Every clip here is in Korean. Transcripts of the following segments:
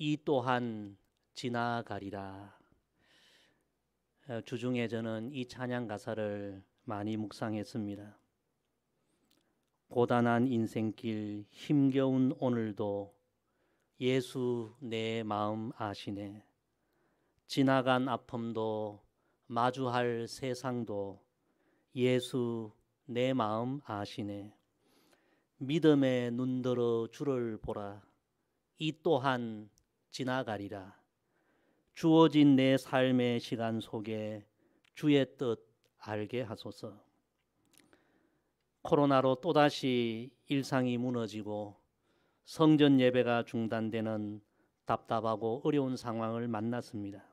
이 또한 지나가리라. 주중에 저는 이 찬양 가사를 많이 묵상했습니다. 고단한 인생길 힘겨운 오늘도 예수 내 마음 아시네. 지나간 아픔도 마주할 세상도 예수 내 마음 아시네. 믿음에 눈들어 주를 보라. 이 또한 지나가리라. 주어진 내 삶의 시간 속에 주의 뜻 알게 하소서. 코로나로 또다시 일상이 무너지고 성전 예배가 중단되는 답답하고 어려운 상황을 만났습니다.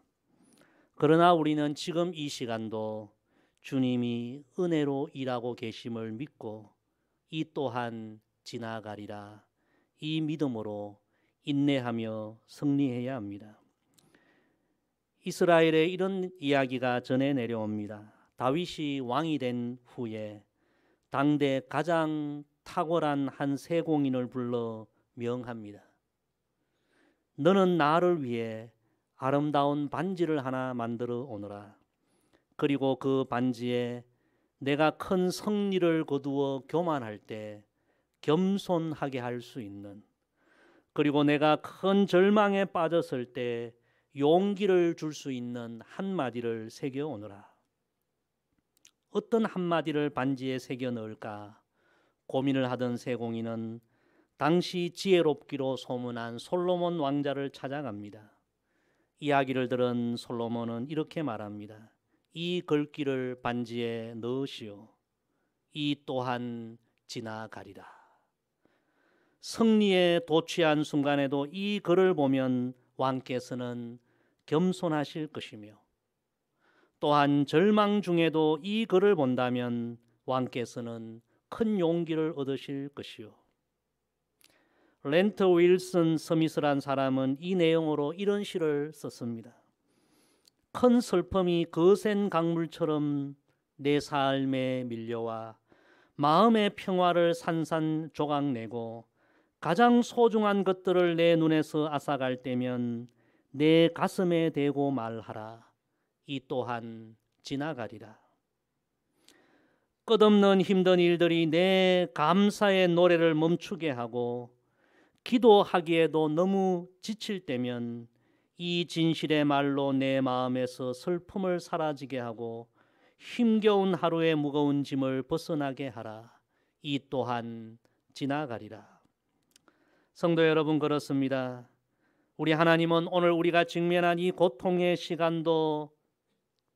그러나 우리는 지금 이 시간도 주님이 은혜로 일하고 계심을 믿고 이 또한 지나가리라. 이 믿음으로 인내하며 승리해야 합니다. 이스라엘에 이런 이야기가 전해 내려옵니다. 다윗이 왕이 된 후에 당대 가장 탁월한 한 세공인을 불러 명합니다. 너는 나를 위해 아름다운 반지를 하나 만들어 오너라. 그리고 그 반지에 내가 큰 승리를 거두어 교만할 때 겸손하게 할 수 있는, 그리고 내가 큰 절망에 빠졌을 때 용기를 줄 수 있는 한마디를 새겨 오너라. 어떤 한마디를 반지에 새겨 넣을까 고민을 하던 세공인은 당시 지혜롭기로 소문한 솔로몬 왕자를 찾아갑니다. 이야기를 들은 솔로몬은 이렇게 말합니다. 이 글귀를 반지에 넣으시오. 이 또한 지나가리라. 승리에 도취한 순간에도 이 글을 보면 왕께서는 겸손하실 것이며, 또한 절망 중에도 이 글을 본다면 왕께서는 큰 용기를 얻으실 것이요. 렌트 윌슨 스미스란 사람은 이 내용으로 이런 시를 썼습니다. 큰 슬픔이 거센 강물처럼 내 삶에 밀려와 마음의 평화를 산산조각내고 가장 소중한 것들을 내 눈에서 앗아갈 때면 내 가슴에 대고 말하라. 이 또한 지나가리라. 끝없는 힘든 일들이 내 감사의 노래를 멈추게 하고 기도하기에도 너무 지칠 때면 이 진실의 말로 내 마음에서 슬픔을 사라지게 하고 힘겨운 하루의 무거운 짐을 벗어나게 하라. 이 또한 지나가리라. 성도 여러분, 그렇습니다. 우리 하나님은 오늘 우리가 직면한 이 고통의 시간도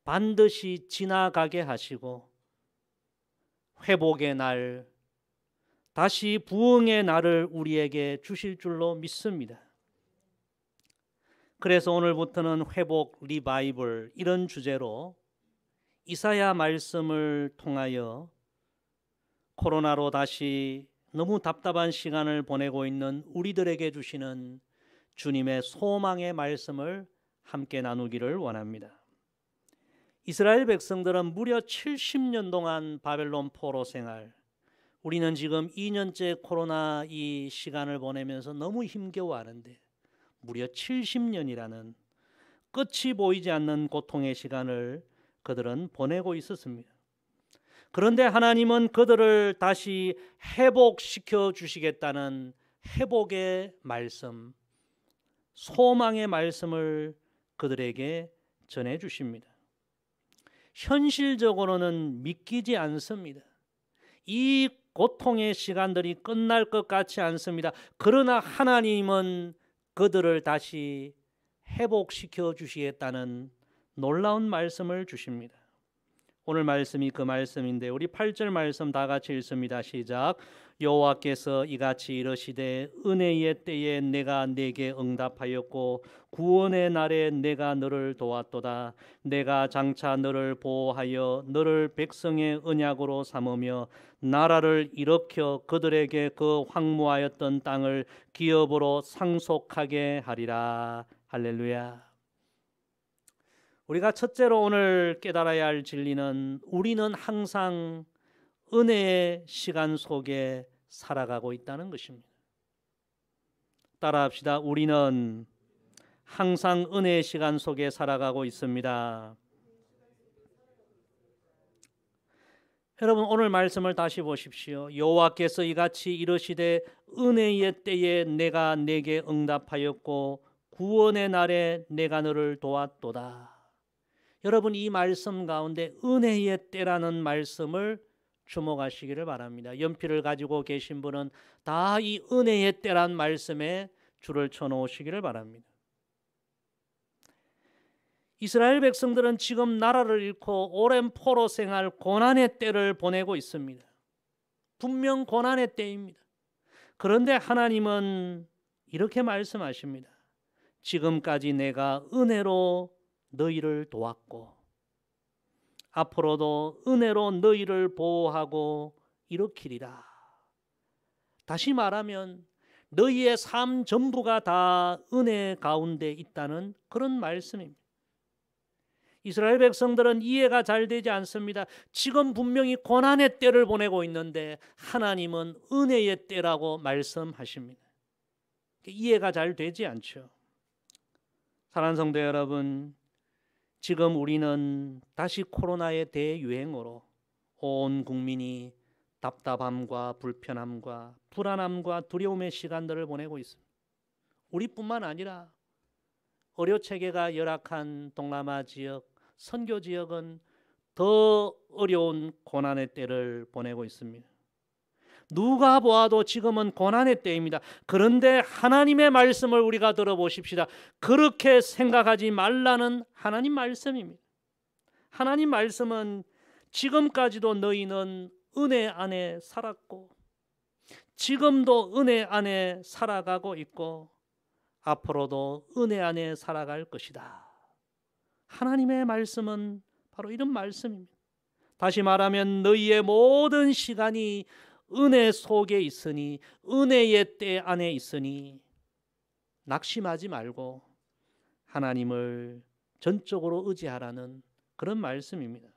반드시 지나가게 하시고 회복의 날, 다시 부흥의 날을 우리에게 주실 줄로 믿습니다. 그래서 오늘부터는 회복 리바이벌 이런 주제로 이사야 말씀을 통하여 코로나로 다시 너무 답답한 시간을 보내고 있는 우리들에게 주시는 주님의 소망의 말씀을 함께 나누기를 원합니다. 이스라엘 백성들은 무려 70년 동안 바벨론 포로 생활, 우리는 지금 2년째 코로나 이 시간을 보내면서 너무 힘겨워하는데 무려 70년이라는 끝이 보이지 않는 고통의 시간을 그들은 보내고 있었습니다. 그런데 하나님은 그들을 다시 회복시켜 주시겠다는 회복의 말씀, 소망의 말씀을 그들에게 전해 주십니다. 현실적으로는 믿기지 않습니다. 이 고통의 시간들이 끝날 것 같지 않습니다. 그러나 하나님은 그들을 다시 회복시켜 주시겠다는 놀라운 말씀을 주십니다. 오늘 말씀이 그 말씀인데 우리 8절 말씀 다 같이 읽습니다. 시작. 여호와께서 이같이 이르시되 은혜의 때에 내가 내게 응답하였고 구원의 날에 내가 너를 도왔도다. 내가 장차 너를 보호하여 너를 백성의 언약으로 삼으며 나라를 일으켜 그들에게 그 황무하였던 땅을 기업으로 상속하게 하리라. 할렐루야. 우리가 첫째로 오늘 깨달아야 할 진리는 우리는 항상 은혜의 시간 속에 살아가고 있다는 것입니다. 따라합시다. 우리는 항상 은혜의 시간 속에 살아가고 있습니다. 여러분, 오늘 말씀을 다시 보십시오. 여호와께서 이같이 이르시되 은혜의 때에 내가 네게 응답하였고 구원의 날에 내가 너를 도왔도다. 여러분, 이 말씀 가운데 은혜의 때라는 말씀을 주목하시기를 바랍니다. 연필을 가지고 계신 분은 다 이 은혜의 때란 말씀에 줄을 쳐놓으시기를 바랍니다. 이스라엘 백성들은 지금 나라를 잃고 오랜 포로 생활 고난의 때를 보내고 있습니다. 분명 고난의 때입니다. 그런데 하나님은 이렇게 말씀하십니다. 지금까지 내가 은혜로 너희를 도왔고 앞으로도 은혜로 너희를 보호하고 일으키리라. 다시 말하면 너희의 삶 전부가 다 은혜 가운데 있다는 그런 말씀입니다. 이스라엘 백성들은 이해가 잘 되지 않습니다. 지금 분명히 고난의 때를 보내고 있는데 하나님은 은혜의 때라고 말씀하십니다. 이해가 잘 되지 않죠. 사랑하는 성도 여러분, 지금 우리는 다시 코로나의 대유행으로 온 국민이 답답함과 불편함과 불안함과 두려움의 시간들을 보내고 있습니다. 우리뿐만 아니라 의료체계가 열악한 동남아 지역, 선교 지역은 더 어려운 고난의 때를 보내고 있습니다. 누가 보아도 지금은 고난의 때입니다. 그런데 하나님의 말씀을 우리가 들어보십시다. 그렇게 생각하지 말라는 하나님 말씀입니다. 하나님 말씀은 지금까지도 너희는 은혜 안에 살았고 지금도 은혜 안에 살아가고 있고 앞으로도 은혜 안에 살아갈 것이다. 하나님의 말씀은 바로 이런 말씀입니다. 다시 말하면 너희의 모든 시간이 은혜 속에 있으니 은혜의 때 안에 있으니 낙심하지 말고 하나님을 전적으로 의지하라는 그런 말씀입니다.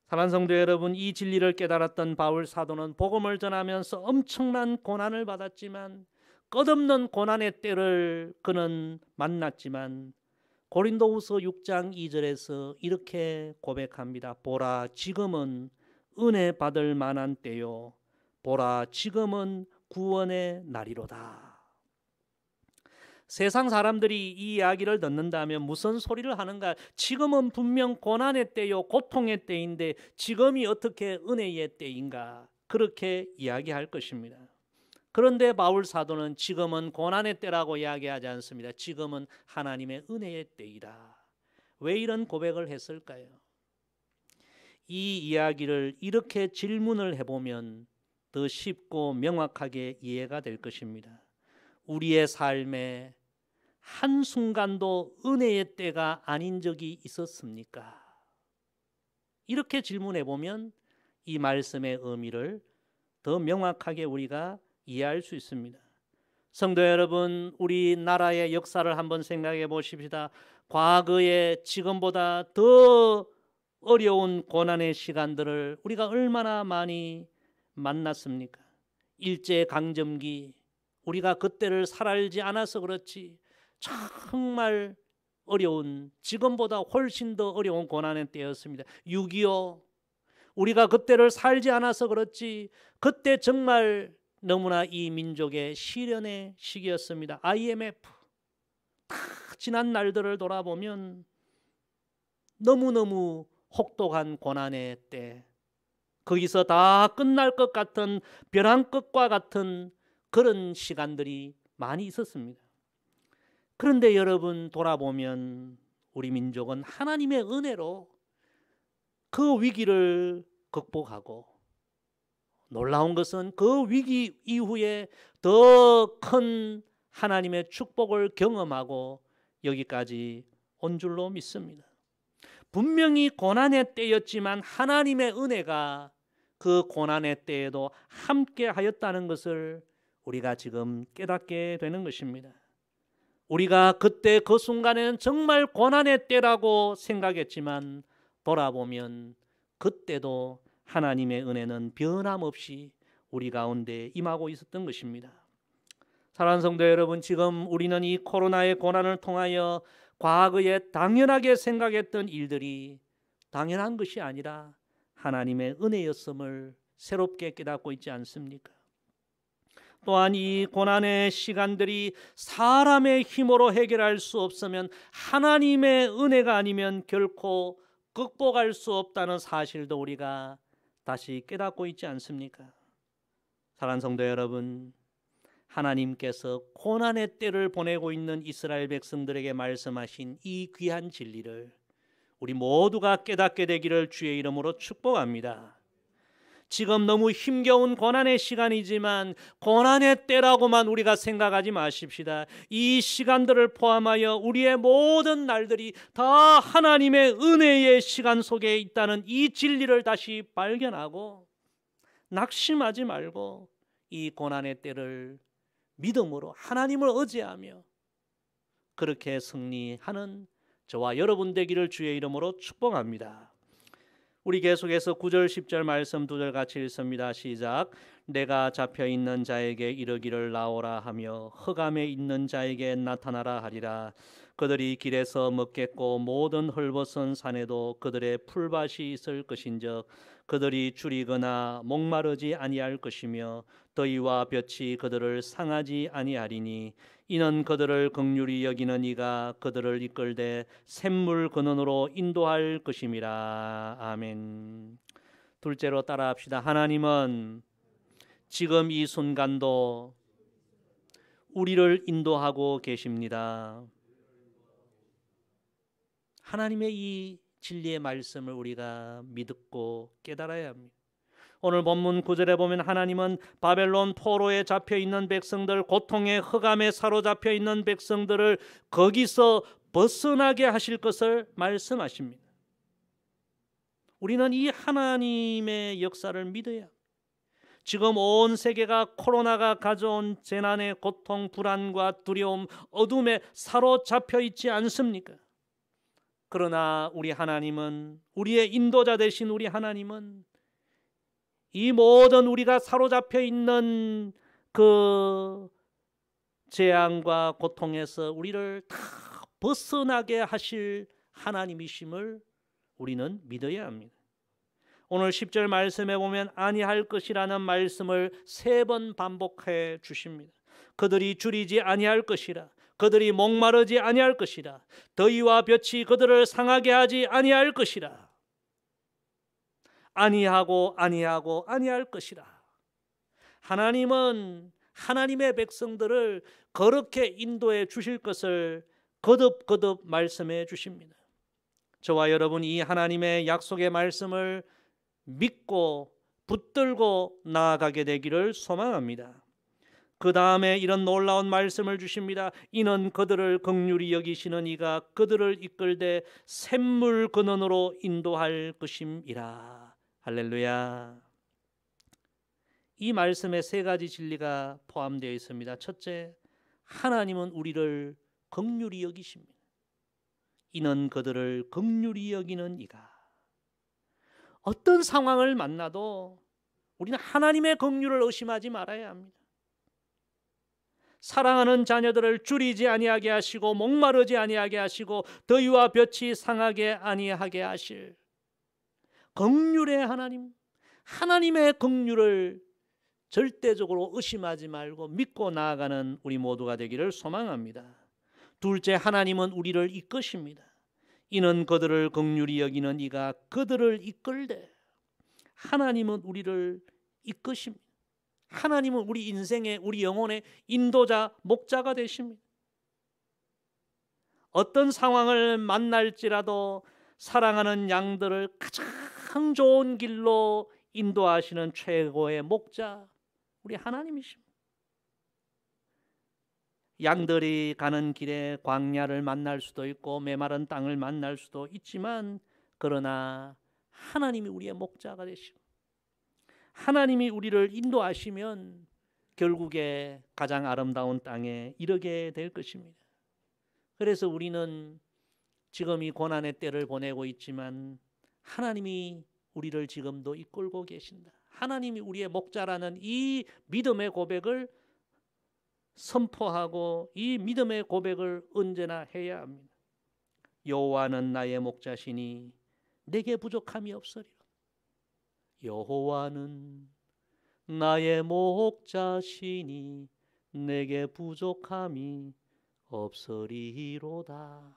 사랑하는 성도 여러분, 이 진리를 깨달았던 바울 사도는 복음을 전하면서 엄청난 고난을 받았지만 끝없는 고난의 때를 그는 만났지만 고린도후서 6장 2절에서 이렇게 고백합니다. 보라, 지금은 은혜 받을 만한 때요. 보라, 지금은 구원의 날이로다. 세상 사람들이 이 이야기를 듣는다면 무슨 소리를 하는가? 지금은 분명 고난의 때요, 고통의 때인데 지금이 어떻게 은혜의 때인가? 그렇게 이야기할 것입니다. 그런데 바울 사도는 지금은 고난의 때라고 이야기하지 않습니다. 지금은 하나님의 은혜의 때이다. 왜 이런 고백을 했을까요? 이 이야기를 이렇게 질문을 해보면 더 쉽고 명확하게 이해가 될 것입니다. 우리의 삶에 한순간도 은혜의 때가 아닌 적이 있었습니까? 이렇게 질문해 보면 이 말씀의 의미를 더 명확하게 우리가 이해할 수 있습니다. 성도 여러분, 우리나라의 역사를 한번 생각해 보십시다. 과거에 지금보다 더 어려운 고난의 시간들을 우리가 얼마나 많이 만났습니까? 일제강점기, 우리가 그때를 살아알지 않아서 그렇지 정말 어려운, 지금보다 훨씬 더 어려운 고난의 때였습니다. 6.25, 우리가 그때를 살지 않아서 그렇지 그때 정말 너무나 이 민족의 시련의 시기였습니다. IMF, 다 지난 날들을 돌아보면 너무너무 혹독한 고난의 때, 거기서 다 끝날 것 같은 벼랑 끝과 같은 그런 시간들이 많이 있었습니다. 그런데 여러분, 돌아보면 우리 민족은 하나님의 은혜로 그 위기를 극복하고, 놀라운 것은 그 위기 이후에 더 큰 하나님의 축복을 경험하고 여기까지 온 줄로 믿습니다. 분명히 고난의 때였지만 하나님의 은혜가 그 고난의 때에도 함께 하였다는 것을 우리가 지금 깨닫게 되는 것입니다. 우리가 그때 그 순간에는 정말 고난의 때라고 생각했지만 돌아보면 그때도 하나님의 은혜는 변함없이 우리 가운데 임하고 있었던 것입니다. 사랑하는 성도 여러분, 지금 우리는 이 코로나의 고난을 통하여 과거에 당연하게 생각했던 일들이 당연한 것이 아니라 하나님의 은혜였음을 새롭게 깨닫고 있지 않습니까? 또한 이 고난의 시간들이 사람의 힘으로 해결할 수 없으면 하나님의 은혜가 아니면 결코 극복할 수 없다는 사실도 우리가 다시 깨닫고 있지 않습니까? 사랑하는 성도 여러분, 하나님께서 고난의 때를 보내고 있는 이스라엘 백성들에게 말씀하신 이 귀한 진리를 우리 모두가 깨닫게 되기를 주의 이름으로 축복합니다. 지금 너무 힘겨운 고난의 시간이지만 고난의 때라고만 우리가 생각하지 마십시다. 이 시간들을 포함하여 우리의 모든 날들이 다 하나님의 은혜의 시간 속에 있다는 이 진리를 다시 발견하고 낙심하지 말고 이 고난의 때를 믿음으로 하나님을 의지하며 그렇게 승리하는 저와 여러분 되기를 주의 이름으로 축복합니다. 우리 계속해서 9절 10절 말씀 두 절 같이 읽습니다. 시작. 내가 잡혀있는 자에게 이르기를 나오라 하며 흑암에 있는 자에게 나타나라 하리라. 그들이 길에서 먹겠고 모든 헐벗은 산에도 그들의 풀밭이 있을 것인즉 그들이 줄이거나 목마르지 아니할 것이며 더위와 볕이 그들을 상하지 아니하리니 이는 그들을 긍휼히 여기는 이가 그들을 이끌되 샘물 근원으로 인도할 것임이라. 아멘. 둘째로 따라합시다. 하나님은 지금 이 순간도 우리를 인도하고 계십니다. 하나님의 이 진리의 말씀을 우리가 믿고 깨달아야 합니다. 오늘 본문 9절에 보면 하나님은 바벨론 포로에 잡혀있는 백성들, 고통의 흑암에 사로잡혀 있는 백성들을 거기서 벗어나게 하실 것을 말씀하십니다. 우리는 이 하나님의 역사를 믿어야 합니다. 지금 온 세계가 코로나가 가져온 재난의 고통, 불안과 두려움, 어둠에 사로잡혀 있지 않습니까? 그러나 우리 하나님은, 우리의 인도자 되신 우리 하나님은 이 모든 우리가 사로잡혀 있는 그 재앙과 고통에서 우리를 다 벗어나게 하실 하나님이심을 우리는 믿어야 합니다. 오늘 10절 말씀에 보면 아니할 것이라는 말씀을 3번 반복해 주십니다. 그들이 줄이지 아니할 것이라, 그들이 목마르지 아니할 것이라, 더위와 볕이 그들을 상하게 하지 아니할 것이라. 아니할 것이라. 하나님은 하나님의 백성들을 그렇게 인도해 주실 것을 거듭거듭 말씀해 주십니다. 저와 여러분이 이 하나님의 약속의 말씀을 믿고 붙들고 나아가게 되기를 소망합니다. 그 다음에 이런 놀라운 말씀을 주십니다. 이는 그들을 긍휼히 여기시는 이가 그들을 이끌되 샘물 근원으로 인도할 것임이라. 할렐루야. 이 말씀에 3가지 진리가 포함되어 있습니다. 첫째, 하나님은 우리를 긍휼히 여기십니다. 이는 그들을 긍휼히 여기는 이가. 어떤 상황을 만나도 우리는 하나님의 긍휼을 의심하지 말아야 합니다. 사랑하는 자녀들을 줄이지 아니하게 하시고 목마르지 아니하게 하시고 더위와 볕이 상하게 아니하게 하실 긍휼의 하나님, 하나님의 긍휼을 절대적으로 의심하지 말고 믿고 나아가는 우리 모두가 되기를 소망합니다. 둘째, 하나님은 우리를 이끄십니다. 이는 그들을 긍휼히 여기는 이가 그들을 이끌되. 하나님은 우리를 이끄십니다. 하나님은 우리 인생의, 우리 영혼의 인도자, 목자가 되십니다. 어떤 상황을 만날지라도 사랑하는 양들을 가장 좋은 길로 인도하시는 최고의 목자, 우리 하나님이십니다. 양들이 가는 길에 광야를 만날 수도 있고 메마른 땅을 만날 수도 있지만, 그러나 하나님이 우리의 목자가 되시고 하나님이 우리를 인도하시면 결국에 가장 아름다운 땅에 이르게 될 것입니다. 그래서 우리는 지금 이 고난의 때를 보내고 있지만 하나님이 우리를 지금도 이끌고 계신다. 하나님이 우리의 목자라는 이 믿음의 고백을 선포하고 이 믿음의 고백을 언제나 해야 합니다. 여호와는 나의 목자시니 내게 부족함이 없으리라. 여호와는 나의 목자시니 내게 부족함이 없으리로다.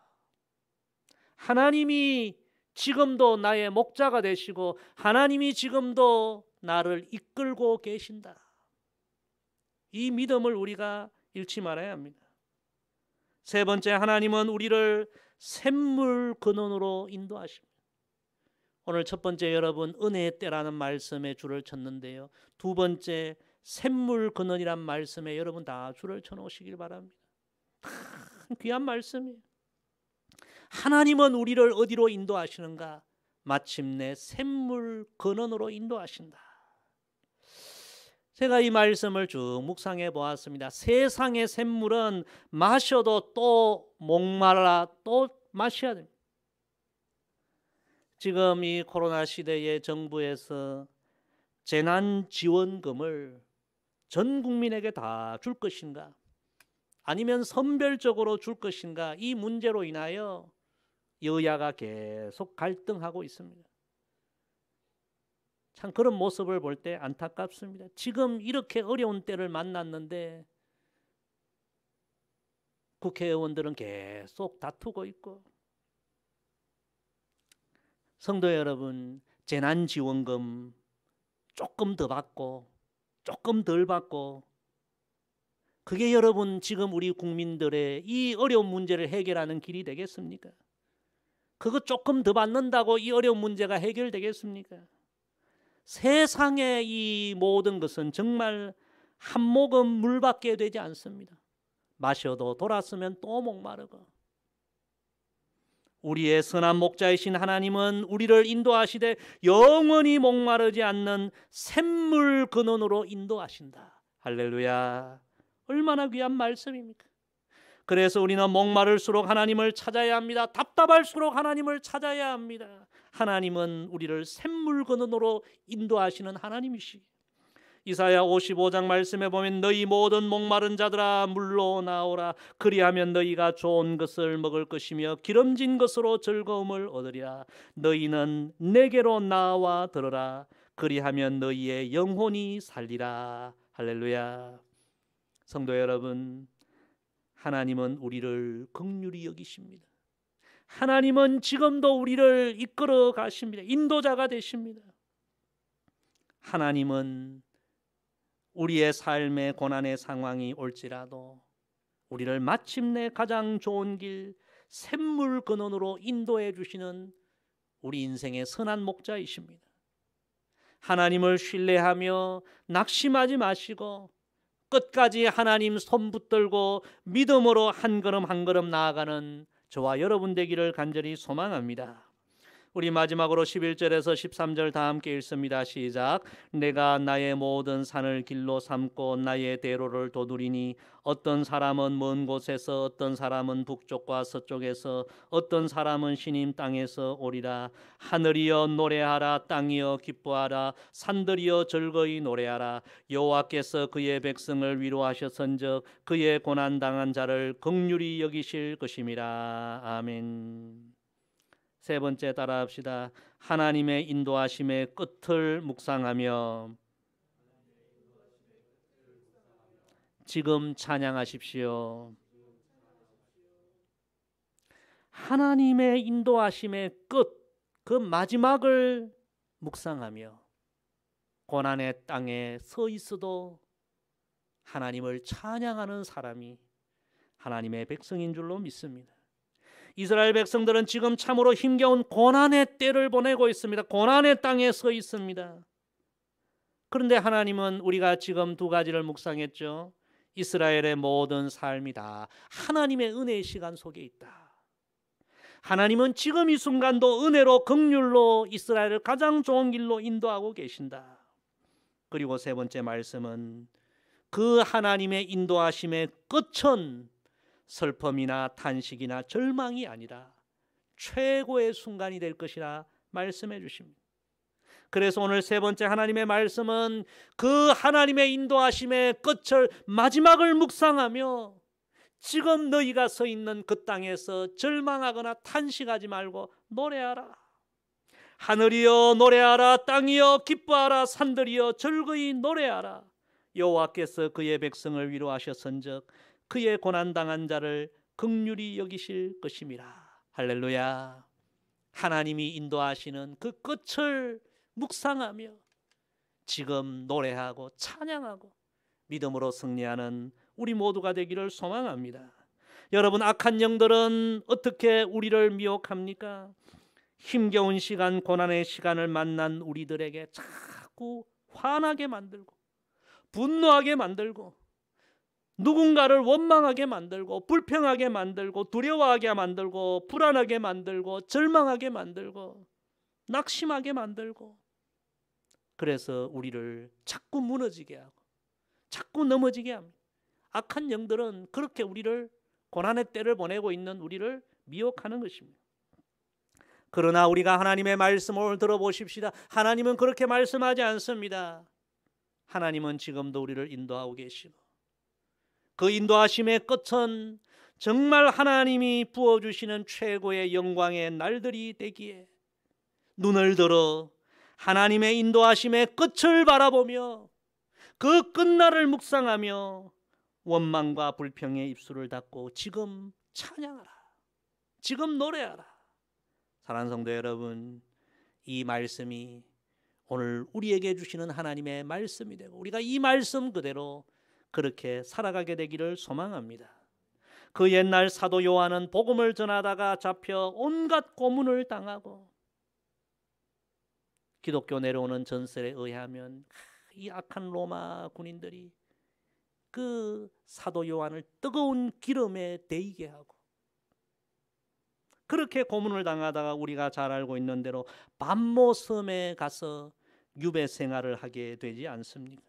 하나님이 지금도 나의 목자가 되시고 하나님이 지금도 나를 이끌고 계신다. 이 믿음을 우리가 잃지 말아야 합니다. 세 번째, 하나님은 우리를 샘물 근원으로 인도하십니다. 오늘 첫 번째 여러분 은혜의 때라는 말씀에 줄을 쳤는데요. 두 번째 샘물 근원이란 말씀에 여러분 다 줄을 쳐놓으시길 바랍니다. 귀한 말씀이에요. 하나님은 우리를 어디로 인도하시는가? 마침내 샘물 근원으로 인도하신다. 제가 이 말씀을 쭉 묵상해 보았습니다. 세상의 샘물은 마셔도 또 목말라 또 마셔야 됩니다. 지금 이 코로나 시대에 정부에서 재난지원금을 전 국민에게 다 줄 것인가? 아니면 선별적으로 줄 것인가? 이 문제로 인하여 여야가 계속 갈등하고 있습니다. 참 그런 모습을 볼 때 안타깝습니다. 지금 이렇게 어려운 때를 만났는데 국회의원들은 계속 다투고 있고, 성도 여러분, 재난지원금 조금 더 받고 조금 덜 받고, 그게 여러분 지금 우리 국민들의 이 어려운 문제를 해결하는 길이 되겠습니까? 그거 조금 더 받는다고 이 어려운 문제가 해결되겠습니까? 세상의 이 모든 것은 정말 한 모금 물밖에 되지 않습니다. 마셔도 돌았으면 또 목마르고, 우리의 선한 목자이신 하나님은 우리를 인도하시되 영원히 목마르지 않는 샘물 근원으로 인도하신다. 할렐루야. 얼마나 귀한 말씀입니까? 그래서 우리는 목마를수록 하나님을 찾아야 합니다. 답답할수록 하나님을 찾아야 합니다. 하나님은 우리를 샘물 근원으로 인도하시는 하나님이시. 이사야 55장 말씀에 보면 너희 모든 목마른 자들아 물로 나오라. 그리하면 너희가 좋은 것을 먹을 것이며 기름진 것으로 즐거움을 얻으리라. 너희는 내게로 나와 들어라. 그리하면 너희의 영혼이 살리라. 할렐루야. 성도 여러분, 하나님은 우리를 긍휼히 여기십니다. 하나님은 지금도 우리를 이끌어 가십니다. 인도자가 되십니다. 하나님은 우리의 삶의 고난의 상황이 올지라도 우리를 마침내 가장 좋은 길, 샘물 근원으로 인도해 주시는 우리 인생의 선한 목자이십니다. 하나님을 신뢰하며 낙심하지 마시고 끝까지 하나님 손 붙들고 믿음으로 한 걸음 한 걸음 나아가는 저와 여러분 되기를 간절히 소망합니다. 우리 마지막으로 11절에서 13절 다 함께 읽습니다. 시작. 내가 나의 모든 산을 길로 삼고 나의 대로를 도두리니 어떤 사람은 먼 곳에서 어떤 사람은 북쪽과 서쪽에서 어떤 사람은 시님 땅에서 오리라. 하늘이여 노래하라. 땅이여 기뻐하라. 산들이여 즐거이 노래하라. 여호와께서 그의 백성을 위로하셨은즉 그의 고난당한 자를 긍휼히 여기실 것임이라. 아멘. 세 번째 따라합시다. 하나님의 인도하심의 끝을 묵상하며 지금 찬양하십시오. 하나님의 인도하심의 끝, 그 마지막을 묵상하며 고난의 땅에 서 있어도 하나님을 찬양하는 사람이 하나님의 백성인 줄로 믿습니다. 이스라엘 백성들은 지금 참으로 힘겨운 고난의 때를 보내고 있습니다. 고난의 땅에 서 있습니다. 그런데 하나님은 우리가 지금 두 가지를 묵상했죠. 이스라엘의 모든 삶이 다 하나님의 은혜의 시간 속에 있다. 하나님은 지금 이 순간도 은혜로 긍휼로 이스라엘을 가장 좋은 길로 인도하고 계신다. 그리고 세 번째 말씀은 그 하나님의 인도하심의 끝은 슬픔이나 탄식이나 절망이 아니라 최고의 순간이 될 것이라 말씀해 주십니다. 그래서 오늘 세 번째 하나님의 말씀은 그 하나님의 인도하심의 끝을 마지막을 묵상하며 지금 너희가 서 있는 그 땅에서 절망하거나 탄식하지 말고 노래하라. 하늘이여 노래하라. 땅이여 기뻐하라. 산들이여 즐거이 노래하라. 여호와께서 그의 백성을 위로하셨은즉 그의 고난당한 자를 긍휼히 여기실 것임이라. 할렐루야. 하나님이 인도하시는 그 끝을 묵상하며 지금 노래하고 찬양하고 믿음으로 승리하는 우리 모두가 되기를 소망합니다. 여러분, 악한 영들은 어떻게 우리를 미혹합니까? 힘겨운 시간, 고난의 시간을 만난 우리들에게 자꾸 화나게 만들고 분노하게 만들고 누군가를 원망하게 만들고 불평하게 만들고 두려워하게 만들고 불안하게 만들고 절망하게 만들고 낙심하게 만들고, 그래서 우리를 자꾸 무너지게 하고 자꾸 넘어지게 합니다. 악한 영들은 그렇게 우리를 고난의 때를 보내고 있는 우리를 미혹하는 것입니다. 그러나 우리가 하나님의 말씀을 들어보십시다. 하나님은 그렇게 말씀하지 않습니다. 하나님은 지금도 우리를 인도하고 계시고 그 인도하심의 끝은 정말 하나님이 부어주시는 최고의 영광의 날들이 되기에 눈을 들어 하나님의 인도하심의 끝을 바라보며 그 끝날을 묵상하며 원망과 불평의 입술을 닫고 지금 찬양하라. 지금 노래하라. 사랑하는 성도 여러분, 이 말씀이 오늘 우리에게 주시는 하나님의 말씀이 되고 우리가 이 말씀 그대로 그렇게 살아가게 되기를 소망합니다. 그 옛날 사도 요한은 복음을 전하다가 잡혀 온갖 고문을 당하고 기독교 내려오는 전설에 의하면 이 악한 로마 군인들이 그 사도 요한을 뜨거운 기름에 데이게 하고 그렇게 고문을 당하다가 우리가 잘 알고 있는 대로 밤모섬에 가서 유배 생활을 하게 되지 않습니까?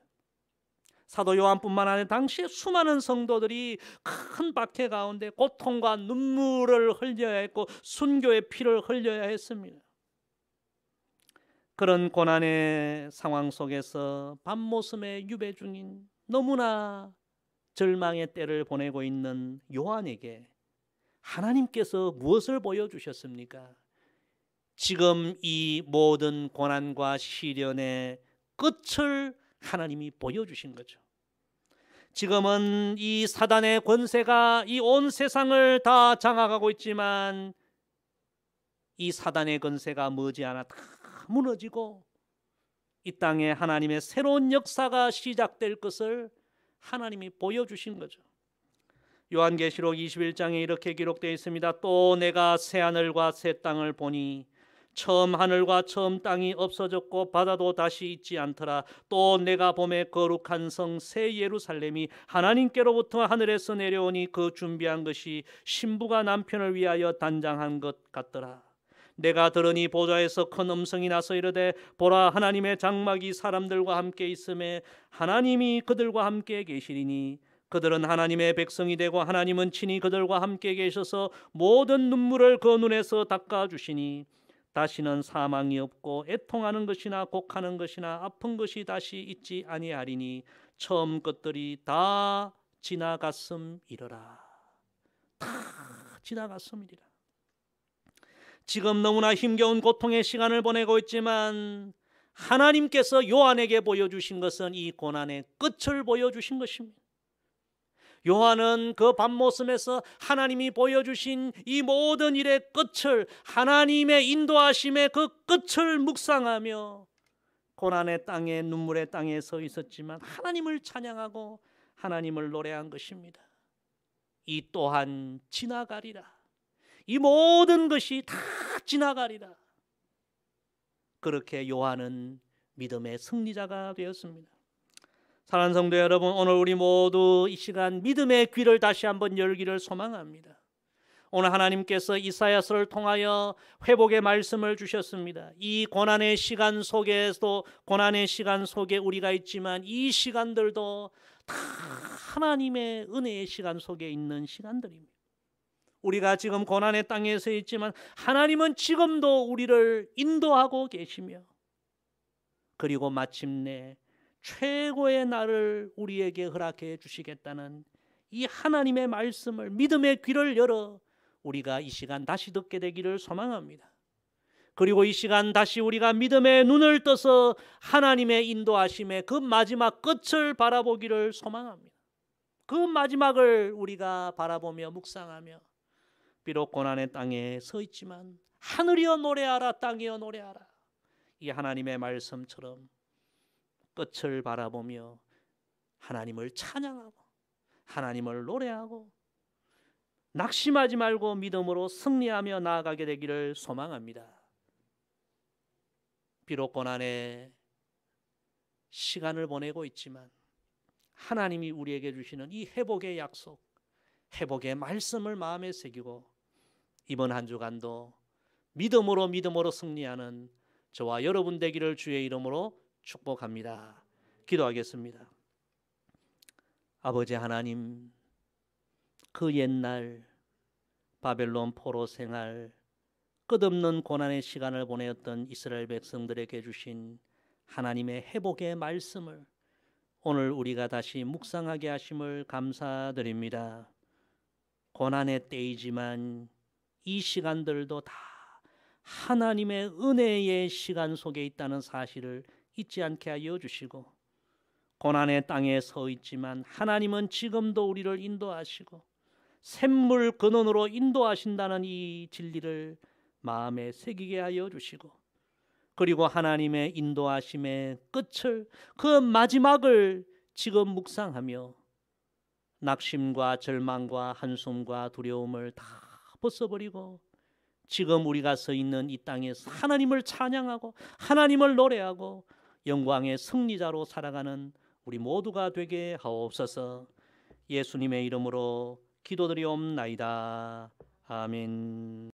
사도 요한뿐만 아니라 당시에 수많은 성도들이 큰 박해 가운데 고통과 눈물을 흘려야 했고 순교의 피를 흘려야 했습니다. 그런 고난의 상황 속에서 밤모섬에 유배 중인 너무나 절망의 때를 보내고 있는 요한에게 하나님께서 무엇을 보여주셨습니까? 지금 이 모든 고난과 시련의 끝을 하나님이 보여주신 거죠. 지금은 이 사단의 권세가 이 온 세상을 다 장악하고 있지만 이 사단의 권세가 머지않아 다 무너지고 이 땅에 하나님의 새로운 역사가 시작될 것을 하나님이 보여주신 거죠. 요한계시록 21장에 이렇게 기록되어 있습니다. 또 내가 새하늘과 새 땅을 보니 처음 하늘과 처음 땅이 없어졌고 바다도 다시 있지 않더라. 또 내가 보매 거룩한 성 새 예루살렘이 하나님께로부터 하늘에서 내려오니 그 준비한 것이 신부가 남편을 위하여 단장한 것 같더라. 내가 들으니 보좌에서 큰 음성이 나서 이르되 보라, 하나님의 장막이 사람들과 함께 있음에 하나님이 그들과 함께 계시리니 그들은 하나님의 백성이 되고 하나님은 친히 그들과 함께 계셔서 모든 눈물을 그 눈에서 닦아주시니 다시는 사망이 없고 애통하는 것이나 곡하는 것이나 아픈 것이 다시 있지 아니하리니 처음 것들이 다 지나갔음이러라. 다 지나갔음이리라. 지금 너무나 힘겨운 고통의 시간을 보내고 있지만 하나님께서 요한에게 보여주신 것은 이 고난의 끝을 보여주신 것입니다. 요한은 그 밤모섬에서 하나님이 보여주신 이 모든 일의 끝을, 하나님의 인도하심의 그 끝을 묵상하며 고난의 땅에, 눈물의 땅에 서 있었지만 하나님을 찬양하고 하나님을 노래한 것입니다. 이 또한 지나가리라. 이 모든 것이 다 지나가리라. 그렇게 요한은 믿음의 승리자가 되었습니다. 사랑하는 성도 여러분, 오늘 우리 모두 이 시간 믿음의 귀를 다시 한번 열기를 소망합니다. 오늘 하나님께서 이사야서를 통하여 회복의 말씀을 주셨습니다. 이 고난의 시간 속에서도 고난의 시간 속에 우리가 있지만 이 시간들도 다 하나님의 은혜의 시간 속에 있는 시간들입니다. 우리가 지금 고난의 땅에 서 있지만 하나님은 지금도 우리를 인도하고 계시며 그리고 마침내 최고의 날을 우리에게 허락해 주시겠다는 이 하나님의 말씀을, 믿음의 귀를 열어 우리가 이 시간 다시 듣게 되기를 소망합니다. 그리고 이 시간 다시 우리가 믿음의 눈을 떠서 하나님의 인도하심의 그 마지막 끝을 바라보기를 소망합니다. 그 마지막을 우리가 바라보며 묵상하며, 비록 고난의 땅에 서 있지만 하늘이여 노래하라, 땅이여 노래하라, 이 하나님의 말씀처럼 끝을 바라보며 하나님을 찬양하고 하나님을 노래하고 낙심하지 말고 믿음으로 승리하며 나아가게 되기를 소망합니다. 비록 고난의 시간을 보내고 있지만 하나님이 우리에게 주시는 이 회복의 약속, 회복의 말씀을 마음에 새기고 이번 한 주간도 믿음으로 승리하는 저와 여러분 되기를 주의 이름으로 축복합니다. 기도하겠습니다. 아버지 하나님, 그 옛날 바벨론 포로 생활, 끝없는 고난의 시간을 보내었던 이스라엘 백성들에게 주신 하나님의 회복의 말씀을 오늘 우리가 다시 묵상하게 하심을 감사드립니다. 고난의 때이지만 이 시간들도 다 하나님의 은혜의 시간 속에 있다는 사실을 잊지 않게 하여 주시고, 고난의 땅에 서 있지만 하나님은 지금도 우리를 인도하시고 샘물 근원으로 인도하신다는 이 진리를 마음에 새기게 하여 주시고, 그리고 하나님의 인도하심의 끝을, 그 마지막을 지금 묵상하며 낙심과 절망과 한숨과 두려움을 다 벗어버리고 지금 우리가 서 있는 이 땅에서 하나님을 찬양하고 하나님을 노래하고 영광의 승리자로 살아가는 우리 모두가 되게 하옵소서. 예수님의 이름으로 기도드리옵나이다. 아멘.